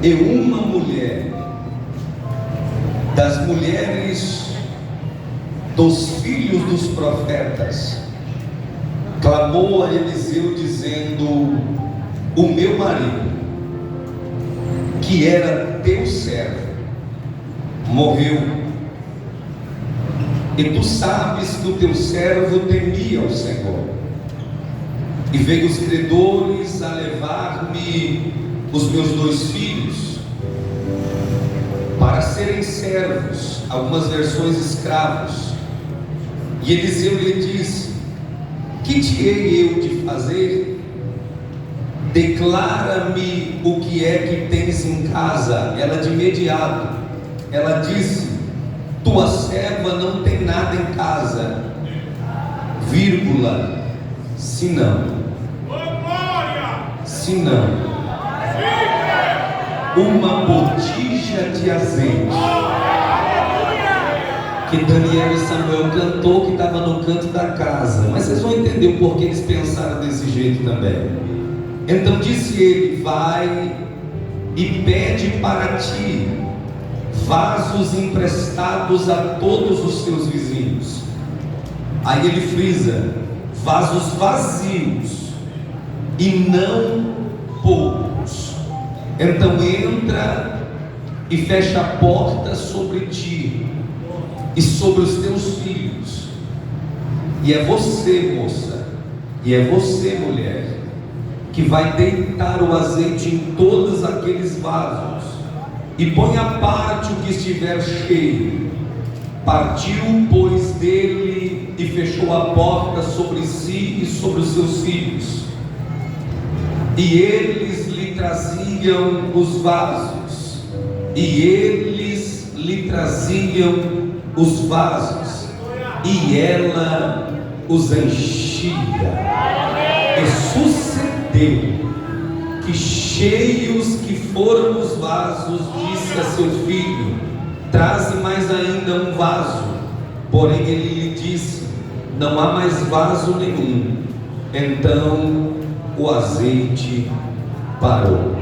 E uma mulher das mulheres dos filhos dos profetas clamou a Eliseu dizendo: o meu marido, que era teu servo, morreu, e tu sabes que o teu servo temia o Senhor, e veio os credores a levar-me os meus 2 filhos para serem servos, algumas versões escravos. E Eliseu lhe disse: que te hei eu de fazer? Declara-me o que é que tens em casa. Ela de imediato, ela disse: tua serva não tem nada em casa, vírgula, senão uma botija de azeite, que Daniel e Samuel cantou, que estava no canto da casa. Mas vocês vão entender o porquê eles pensaram desse jeito também. Então disse ele: vai e pede para ti vasos emprestados a todos os teus vizinhos. Aí ele frisa: vasos vazios e não poucos. Então entra e fecha a porta sobre ti e sobre os teus filhos. E é você, moça, e é você, mulher, que vai deitar o azeite em todos aqueles vasos, e põe à parte o que estiver cheio. Partiu, pois, dele e fechou a porta sobre si e sobre os seus filhos. E eles lhe traziam os vasos, e eles lhe traziam os vasos, e ela os enchia. E sucedeu que, cheios que foram os vasos, disse a seu filho: traze mais ainda um vaso. Porém ele lhe disse: não há mais vaso nenhum. Então o azeite parou.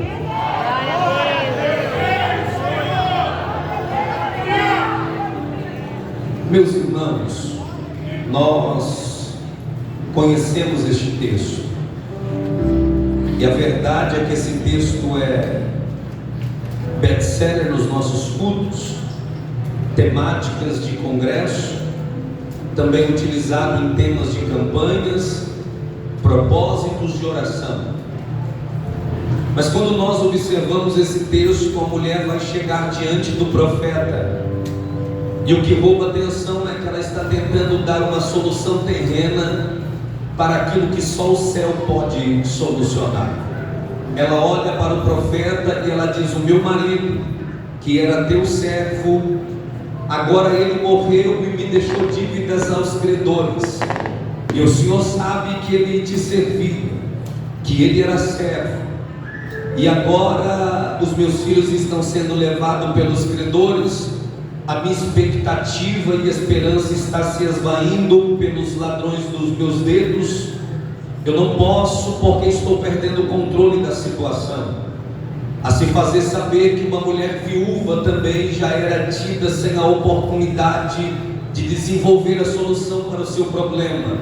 Meus irmãos, nós conhecemos este texto, e a verdade é que esse texto é best-seller nos nossos cultos, temáticas de congresso, também utilizado em temas de campanhas, propósitos de oração. Mas quando nós observamos esse texto, a mulher vai chegar diante do profeta, e o que rouba a atenção é que ela está tentando dar uma solução terrena para aquilo que só o céu pode solucionar. Ela olha para o profeta e ela diz: o meu marido, que era teu servo, agora ele morreu e me deixou dívidas aos credores, e o Senhor sabe que ele te servia, que ele era servo, e agora os meus filhos estão sendo levados pelos credores. A minha expectativa e esperança está se esvaindo pelos ladrões dos meus dedos. Eu não posso, porque estou perdendo o controle da situação. A se fazer saber que uma mulher viúva também já era tida sem a oportunidade de desenvolver a solução para o seu problema.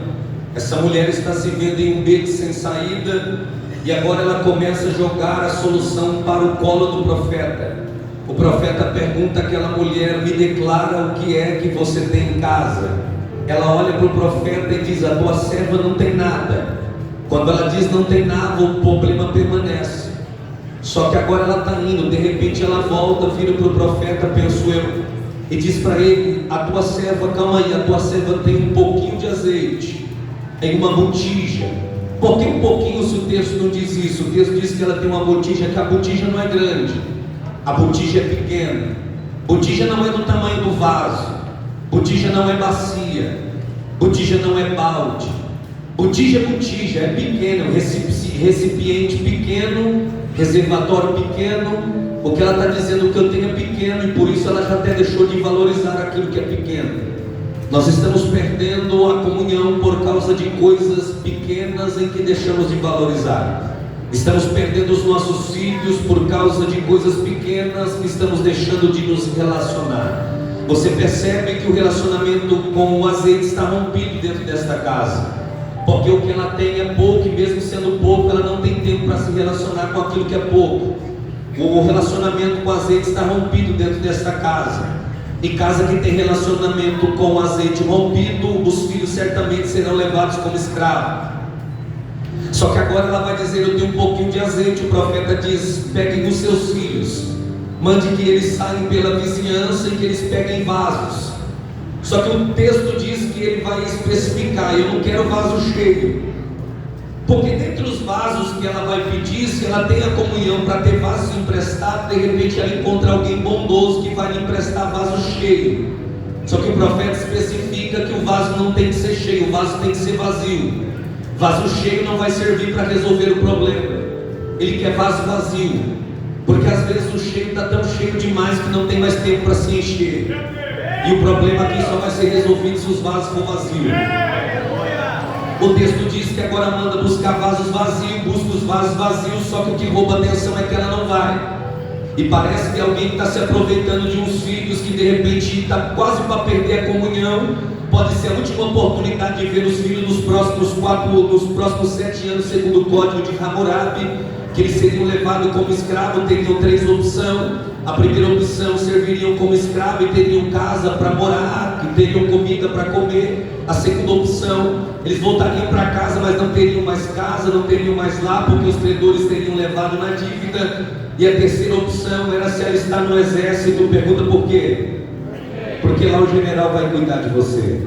Essa mulher está se vendo em um beco sem saída, e agora ela começa a jogar a solução para o colo do profeta. O profeta pergunta àquela mulher: me declara o que é que você tem em casa. Ela olha para o profeta e diz: a tua serva não tem nada. Quando ela diz não tem nada, o problema permanece. Só que agora ela está indo, de repente ela volta, vira para o profeta, penso eu, e diz para ele: a tua serva, calma aí, a tua serva tem um pouquinho de azeite em uma botija. Por que um pouquinho se o texto não diz isso? O texto diz que ela tem uma botija, que a botija não é grande, a botija é pequena. Botija não é do tamanho do vaso, botija não é bacia, botija não é balde. Botija é botija, é pequeno, recipiente pequeno, reservatório pequeno. O que ela está dizendo é que eu tenho é pequeno, e por isso ela já até deixou de valorizar aquilo que é pequeno. Nós estamos perdendo a comunhão por causa de coisas pequenas em que deixamos de valorizar. Estamos perdendo os nossos filhos por causa de coisas pequenas que estamos deixando de nos relacionar. Você percebe que o relacionamento com o azeite está rompido dentro desta casa, porque o que ela tem é pouco, e mesmo sendo pouco, ela não tem tempo para se relacionar com aquilo que é pouco. O relacionamento com o azeite está rompido dentro desta casa. E casa que tem relacionamento com o azeite rompido, os filhos certamente serão levados como escravos. Só que agora ela vai dizer: eu tenho um pouquinho de azeite. O profeta diz: peguem os seus filhos, mande que eles saiam pela vizinhança e que eles peguem vasos. Só que o texto diz que ele vai especificar: eu não quero vaso cheio, porque dentre os vasos que ela vai pedir, se ela tem a comunhão para ter vasos emprestados, de repente ela encontra alguém bondoso que vai lhe emprestar vaso cheio. Só que o profeta especifica que o vaso não tem que ser cheio, o vaso tem que ser vazio. Vaso cheio não vai servir para resolver o problema. Ele quer vaso vazio, porque às vezes o cheio está tão cheio demais que não tem mais tempo para se encher. E o problema aqui só vai ser resolvido se os vasos for vazios. O texto diz que agora manda buscar vasos vazios, busca os vasos vazios, só que o que rouba a atenção é que ela não vai. E parece que alguém está se aproveitando de uns filhos que de repente está quase para perder a comunhão. Pode ser a última oportunidade de ver os filhos nos próximos 7 anos, segundo o código de Hammurabi, que eles seriam levados como escravos. Teriam 3 opções. A primeira opção: serviriam como escravo e teriam casa para morar, e teriam comida para comer. A segunda opção: eles voltariam para casa, mas não teriam mais casa, não teriam mais lá, porque os credores teriam levado na dívida. E a terceira opção era se alistar no exército. Pergunta por quê? Porque lá o general vai cuidar de você.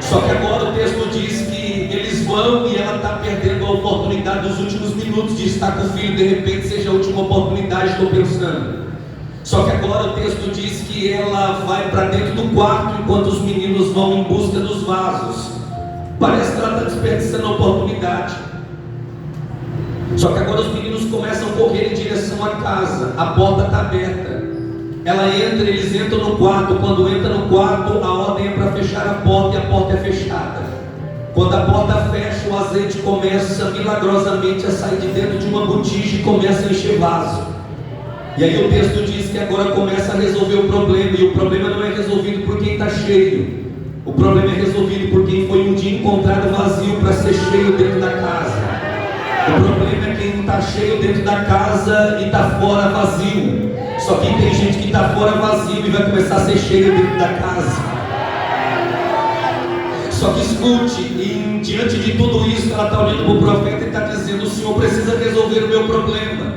Só que agora o texto diz que eles vão, e ela está perdendo a oportunidade dos últimos minutos de estar com o filho. De repente seja a última oportunidade, estou pensando. Só que agora o texto diz que ela vai para dentro do quarto, enquanto os meninos vão em busca dos vasos. Parece que ela está desperdiçando a oportunidade. Só que agora os meninos começam a correr em direção à casa. A porta está aberta. Ela entra, eles entram no quarto. Quando entra no quarto, a ordem é para fechar a porta, e a porta é fechada. Quando a porta fecha, o azeite começa milagrosamente a sair de dentro de uma botija e começa a encher vaso. E aí o texto diz que agora começa a resolver o problema. E o problema não é resolvido por quem está cheio. O problema é resolvido por quem foi um dia encontrado vazio para ser cheio dentro da casa. O problema é quem está cheio dentro da casa e está fora vazio. Só que tem gente que está fora vazio e vai começar a ser cheio dentro da casa. Só que escute, e diante de tudo isso, ela está olhando para o profeta e está dizendo: o Senhor precisa resolver o meu problema,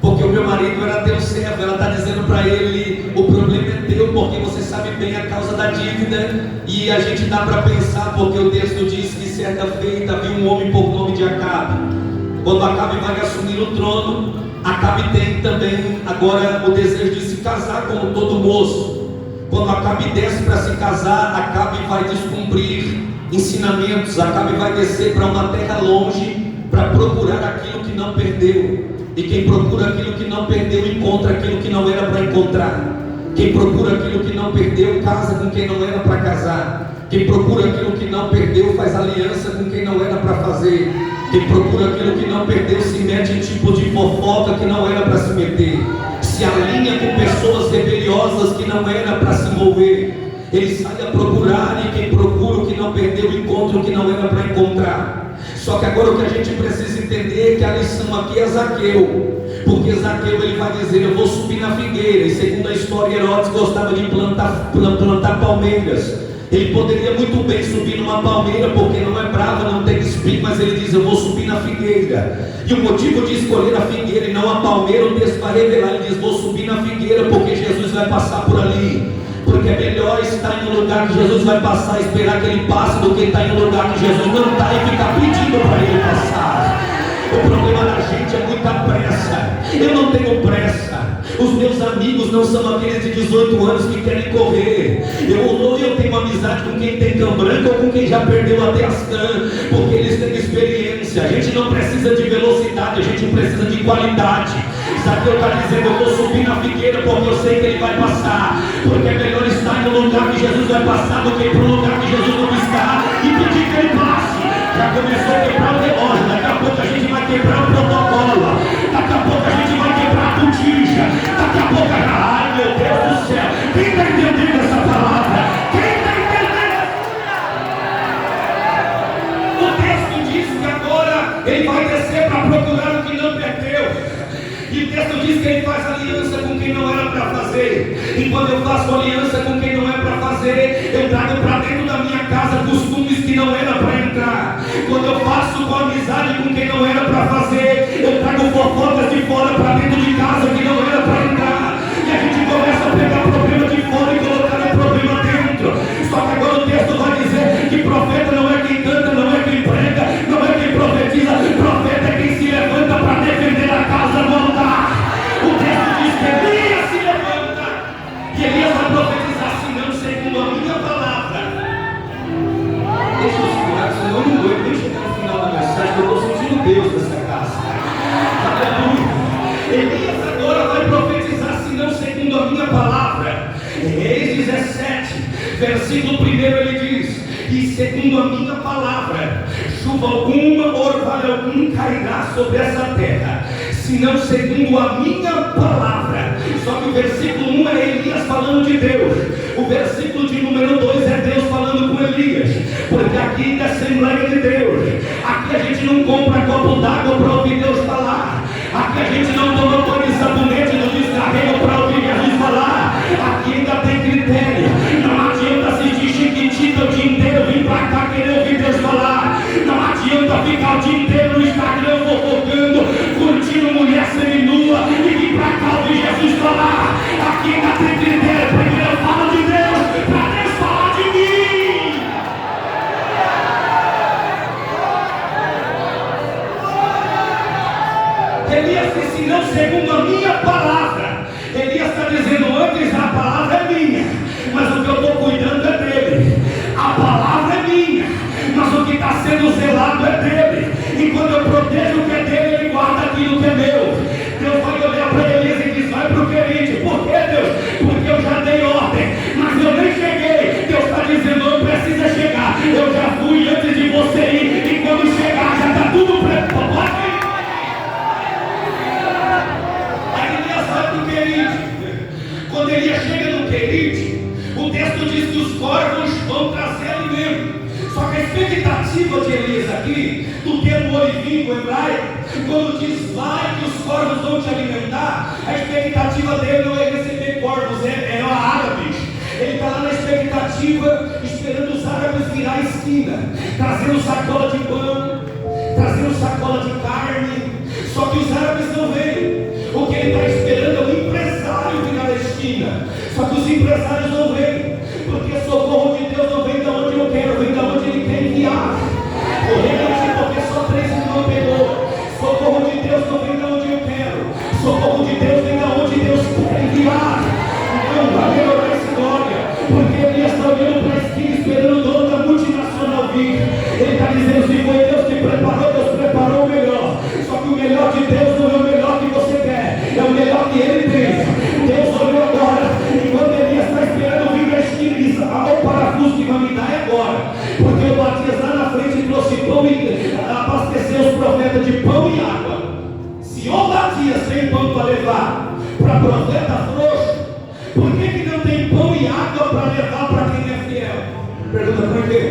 porque o meu marido era teu servo. Ela está dizendo para ele: o problema é teu, porque você sabe bem a causa da dívida. E a gente dá para pensar, porque o texto diz que certa feita havia um homem por nome de Acabe. Quando Acabe vai assumir o trono, Acabe tem também agora o desejo de se casar como todo moço. Quando Acabe desce para se casar, Acabe vai descumprir ensinamentos. Acabe vai descer para uma terra longe para procurar aquilo que não perdeu. E quem procura aquilo que não perdeu, encontra aquilo que não era para encontrar. Quem procura aquilo que não perdeu, casa com quem não era para casar. Quem procura aquilo que não perdeu, faz aliança com quem não era para fazer. Quem procura aquilo que não perdeu, se mete em tipo de fofoca que não era para se meter. Se alinha com pessoas rebeliosas que não era para se envolver. Ele sai a procurar, e quem procura o que não perdeu, encontra o que não era para encontrar. Só que agora o que a gente precisa entender é que a lição aqui é Zaqueu. Porque Zaqueu, ele vai dizer: eu vou subir na figueira. E segundo a história, Herodes gostava de plantar palmeiras. Ele poderia muito bem subir numa palmeira, porque não é bravo, não tem espinho, mas ele diz: eu vou subir na figueira. E o motivo de escolher a figueira e não a palmeira, o texto vai revelar. Ele diz: vou subir na figueira, porque Jesus vai passar por ali. Porque é melhor estar em um lugar que Jesus vai passar e esperar que ele passe, do que estar em um lugar que Jesus não está e ficar pedindo para ele passar. O problema da gente é muita pressa. Eu não tenho pressa. Os meus amigos não são aqueles de 18 anos que querem correr. Eu tenho amizade com quem tem cã branca ou com quem já perdeu até as cãs, porque eles têm experiência. A gente não precisa de velocidade, a gente precisa de qualidade. Zaqueu está dizendo: eu vou subir na figueira, porque eu sei que ele vai passar. Porque é melhor estar no lugar que Jesus vai passar do que para um lugar que Jesus não está e pedir que ele passe. Já começou a quebrar o relógio. Daqui a pouco a gente vai quebrar o protocolo. Daqui a pouco a gente vai quebrar a botija. Daqui a pouco, ai meu Deus do céu. Quem está entendendo essa palavra? Quem está entendendo? O texto diz que agora ele vai descer para procurar o que não perdeu. E o texto diz que ele faz aliança com quem não era para fazer. E quando eu faço aliança com quem não é para fazer, eu trago para dentro da minha casa costumes que não era para entrar. Quando eu faço com amizade com quem não era para fazer, eu trago fofocas de fora para dentro de casa que não era para entrar. E a gente começa a pegar problema de fora e colocar o problema dentro. Só que agora o texto vai dizer que profeta não é quem canta, não é quem prega, não é quem profetiza. Profeta é quem se levanta para defender a casa no altar. O texto diz que Elias se levanta e Elias vai profetizar, se não segundo a minha palavra. Deixa eu segurar, senão eu não vou nem chegar no final da mensagem, eu estou sentindo Deus nessa casa. Aleluia. Elias agora vai profetizar, se não segundo a minha palavra. Reis 17, versículo 1, ele diz: e segundo a minha palavra, chuva alguma, orvalho algum cairá sobre essa terra, se não segundo a minha palavra. Só que o versículo 1 é Elias falando de Deus, o versículo de número 2 é Deus falando com Elias, porque aqui na Assembleia de Deus, aqui a gente não compra copo d'água para ouvir Deus falar, aqui a gente não toma banho e sabonete no descarrego para ouvir Jesus falar, aqui ainda tem critério. Não adianta assistir Chiquitita o dia inteiro, vir para cá querer ouvir Deus falar, não adianta ficar o dia inteiro no Instagram fofocando, curtindo mulher seminua e vir para cá ouvir Jesus falar. Aqui ainda tem critério. Primeiro eu falo de Deus, para Deus falar de mim. Elias disse, não segundo a minha palavra. Elias está dizendo, antes a palavra é minha, mas o que eu estou cuidando é dele. A palavra é minha, mas o que está sendo zelado é dele. E quando eu protejo o que é dele, ele guarda aquilo que é meu. Deus vai olhar para Elias e diz, vai para o querido. Por que, Deus? Porque eu já dei ordem, mas eu nem cheguei. Deus está dizendo, não precisa chegar, eu já fui antes de você ir, e quando chegar já está tudo preparado. Aí Elias vai para o querido. Quando Elias chega no querido, o texto diz que os corvos vão trazer alimento. Só que a expectativa de Elias aqui, do termo olivinho hebraico, quando diz vai que os corvos vão te alimentar, a expectativa dele não é receber corvos, é árabes. Ele está lá na expectativa, esperando os árabes virar a esquina, trazendo sacola de pão, trazendo sacola de carne. Só que os árabes não vêm. O que ele está esperando é o empresário virar a esquina. Só que os empresários não vêm, porque socorro de Deus não vem de onde eu quero, vem de onde ele quer enviar. Porque só 3 ele não pegou. Socorro de Deus não vem de onde eu quero, socorro de Deus vem de onde Deus quer enviar. Então vai melhorar essa história, porque Elias está olhando para a esquina esperando o dono da multinacional vir. Ele está dizendo, se foi Deus que preparou, Deus preparou o melhor. Só que o melhor de Deus não é o melhor que você quer, é o melhor que ele tem. Deus olhou agora, e quando Elias está esperando vir na esquina, ele diz, o parafuso que vai me dar é agora, porque o Matias lá na frente trouxe pão e abasteceu os profetas de pão e água. Se o Matias tem pão para levar para profeta frouxo, por que não tem pão e água para levar para quem é fiel? Pergunta por quê?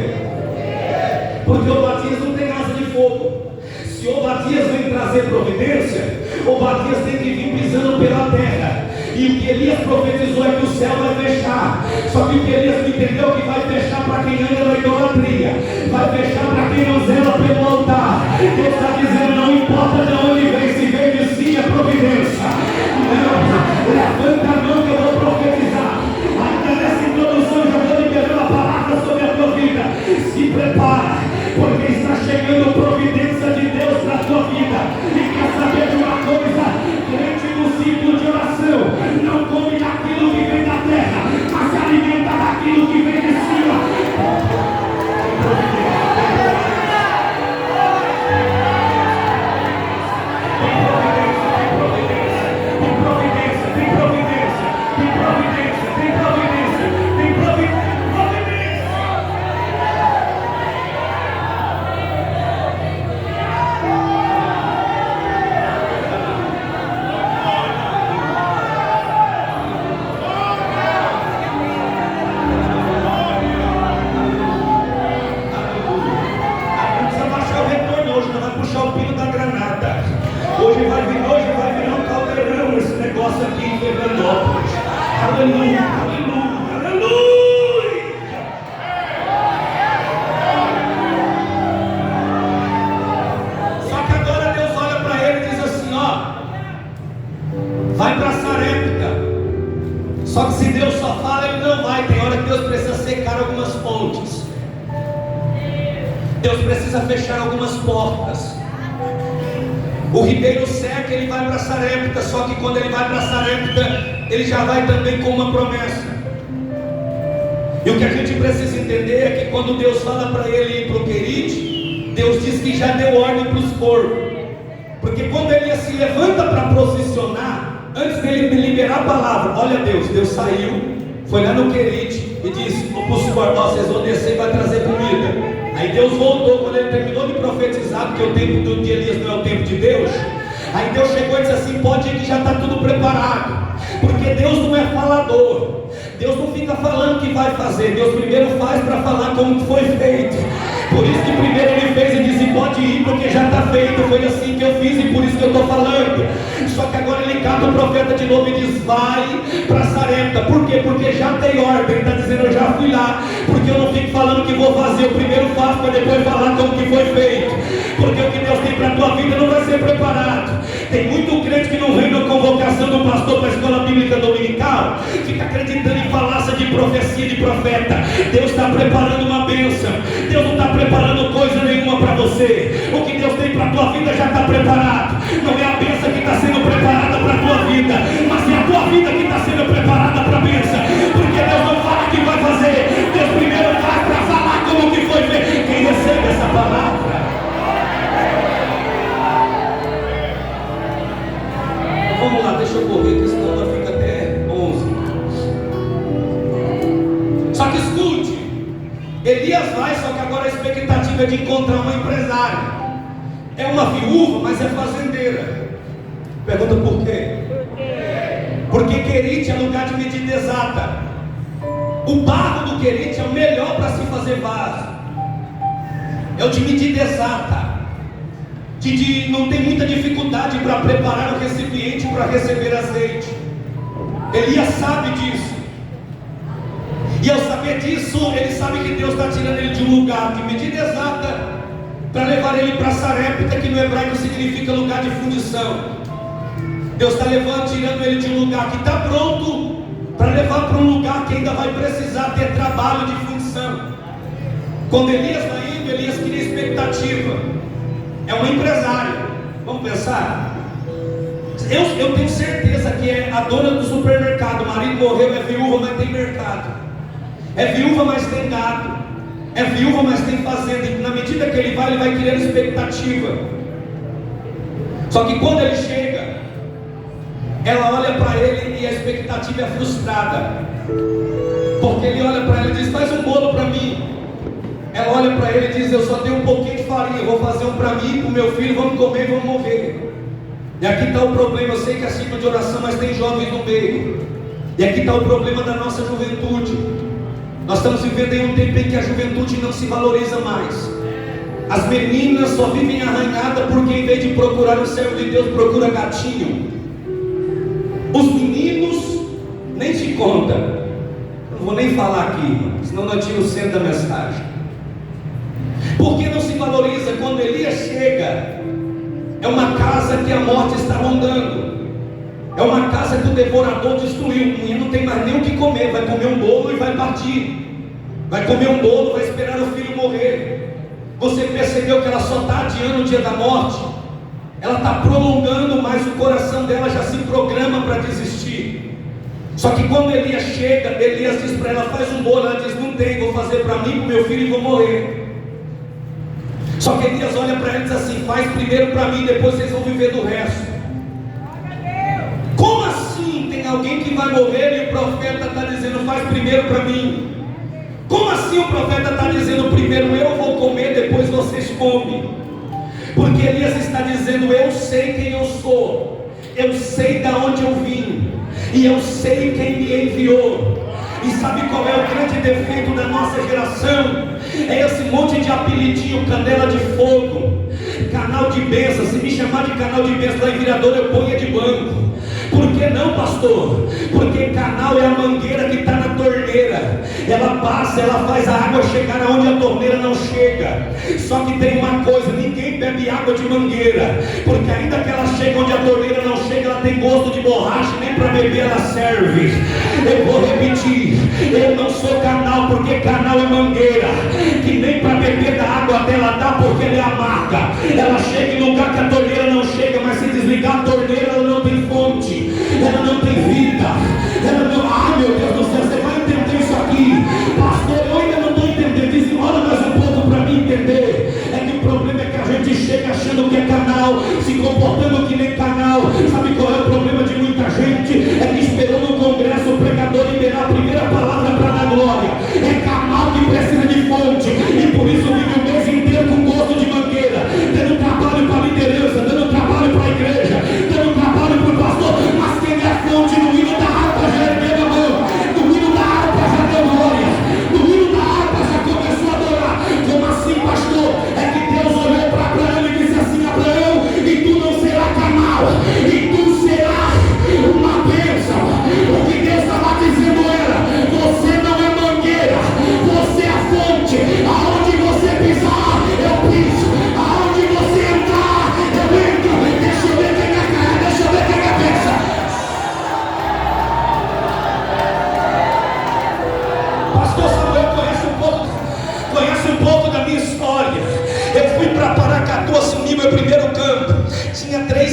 Porque o Matias não tem asa de fogo. Se o Matias vem trazer providência, o Matias tem que vir pisando pela terra. E o que Elias profetizou é que o céu vai fechar. Só que o que Elias entendeu é que vai fechar para quem anda na idolatria, vai fechar para quem não zela pelo altar. Deus está dizendo, não importa de onde vem, se vem de si é providência. Não, levanta a mão que eu vou profetizar. Ainda nessa introdução já vou liberando a palavra sobre a tua vida. Se prepara, porque está chegando providência de Deus para a tua vida. E quer saber de uma coisa? Crente no ciclo de oração não come daquilo que vem da terra, mas se alimenta daquilo que vem de cima. vai para Sarepta. Só que se Deus só fala, ele não vai. Tem hora que Deus precisa secar algumas fontes. Deus precisa fechar algumas portas. O ribeiro seca, ele vai para Sarepta. Só que quando ele vai para Sarepta, ele já vai também com uma promessa. E o que a gente precisa entender é que quando Deus fala para ele ir para o Querite, Deus diz que já deu ordem para os corvos. Porque quando Elias se levanta para posicionar, antes dele liberar a palavra, olha Deus saiu, foi lá no Querite e disse para os corvos: vocês vão descer e vai trazer comida. Aí Deus voltou, quando ele terminou de profetizar, porque o tempo de Elias não é o tempo de Deus. Aí Deus chegou e disse assim: pode ir que já está tudo preparado. Porque Deus não é falador. Deus não fica falando que vai fazer. Deus primeiro faz para falar como foi feito. Por isso que primeiro ele fez e disse: pode ir porque já está feito. Foi assim que eu fiz e por isso que eu estou falando. Só que agora ele cata o profeta de novo e diz: vai para Sarepta. Por quê? Porque já tem ordem. Ele está dizendo: eu já fui lá. Porque eu não fico falando que vou fazer. Eu primeiro faço para depois falar como que foi feito. Porque o que Deus tem para a tua vida não vai ser preparado. Tem muito crente que não vem na convocação do pastor para a escola bíblica dominical, fica acreditando em falácia de profecia de profeta. Deus está preparando uma bênção. Deus não está preparando coisa nenhuma para você. O que Deus tem para a tua vida já está preparado. Não é a bênção que está sendo preparada para a tua vida, mas é a tua vida que está sendo preparada para a bênção. Porque Deus não fala que vai fazer. Deus primeiro faz para falar como que foi feito. Quem recebe essa palavra? Vamos lá, deixa eu correr, que senão ela fica até 11. Só que escute, Elias vai, só que agora a expectativa é de encontrar uma empresária. É uma viúva, mas é fazendeira. Pergunta por quê? Porque Querite é lugar de medida exata. O barro do Querite é o melhor para se fazer vaso. É o de medida exata. Não tem muita dificuldade para preparar o recipiente para receber azeite. Elias sabe disso. E ao saber disso, ele sabe que Deus está tirando ele de um lugar de medida exata para levar ele para Sarepta, que no hebraico significa lugar de fundição. Deus está tirando ele de um lugar que está pronto para levar para um lugar que ainda vai precisar ter trabalho de fundição. Quando Elias vai indo, Elias cria expectativa. É um empresário. Vamos pensar? Eu tenho certeza que é a dona do supermercado. O marido morreu, é viúva, mas tem mercado. É viúva, mas tem gado. É viúva, mas tem fazenda. E na medida que ele vai criando expectativa. Só que quando ele chega, ela olha para ele e a expectativa é frustrada. Porque ele olha para ela e diz: faz um bolo para mim. Ela olha para ele e diz: eu só tenho um pouquinho de farinha, vou fazer um para mim e para o meu filho, vamos comer e vamos morrer. E aqui está o problema. Eu sei que é ciclo de oração, mas tem jovens no meio. E aqui está o problema da nossa juventude. Nós estamos vivendo em um tempo em que a juventude não se valoriza mais. As meninas só vivem arranhadas porque em vez de procurar o servo de Deus, procura gatinho. Os meninos nem te conta. Não vou nem falar aqui, senão não tiro o centro da mensagem. Por que não se valoriza? Quando Elias chega, é uma casa que a morte está rondando. É uma casa que o devorador destruiu. O menino não tem mais nem o que comer. Vai comer um bolo e vai partir. Vai comer um bolo, vai esperar o filho morrer. Você percebeu que ela só está adiando o dia da morte? Ela está prolongando, mas o coração dela já se programa para desistir. Só que quando Elias chega, Elias diz para ela: faz um bolo. Ela diz: não tem, vou fazer para mim, para o meu filho e vou morrer. Só que Elias olha para ela e diz assim: faz primeiro para mim, depois vocês vão viver do resto. Como assim? Tem alguém que vai morrer e o profeta está dizendo: faz primeiro para mim. Como assim o profeta está dizendo: primeiro eu vou comer, depois vocês comem? Porque Elias está dizendo: eu sei quem eu sou, eu sei de onde eu vim, e eu sei quem me enviou. E sabe qual é o grande defeito da nossa geração? É esse monte de apelidinho: canela de fogo, canal de bênção. Se me chamar de canal de bênção lá em Virador, eu ponho de banco. Por que não, pastor? Porque canal é a mangueira que está na torneira. Ela passa, ela faz a água chegar aonde a torneira não chega. Só que tem uma coisa: ninguém bebe água de mangueira, porque ainda que ela chegue onde a torneira não chega, ela tem gosto de borracha, nem para beber ela serve. Eu vou repetir, eu não sou canal, porque canal é mangueira, que nem para beber da água dela dá, porque ela é amarga. Ela chega em lugar que a torneira não chega, mas se desligar a torneira ela não tem fogo.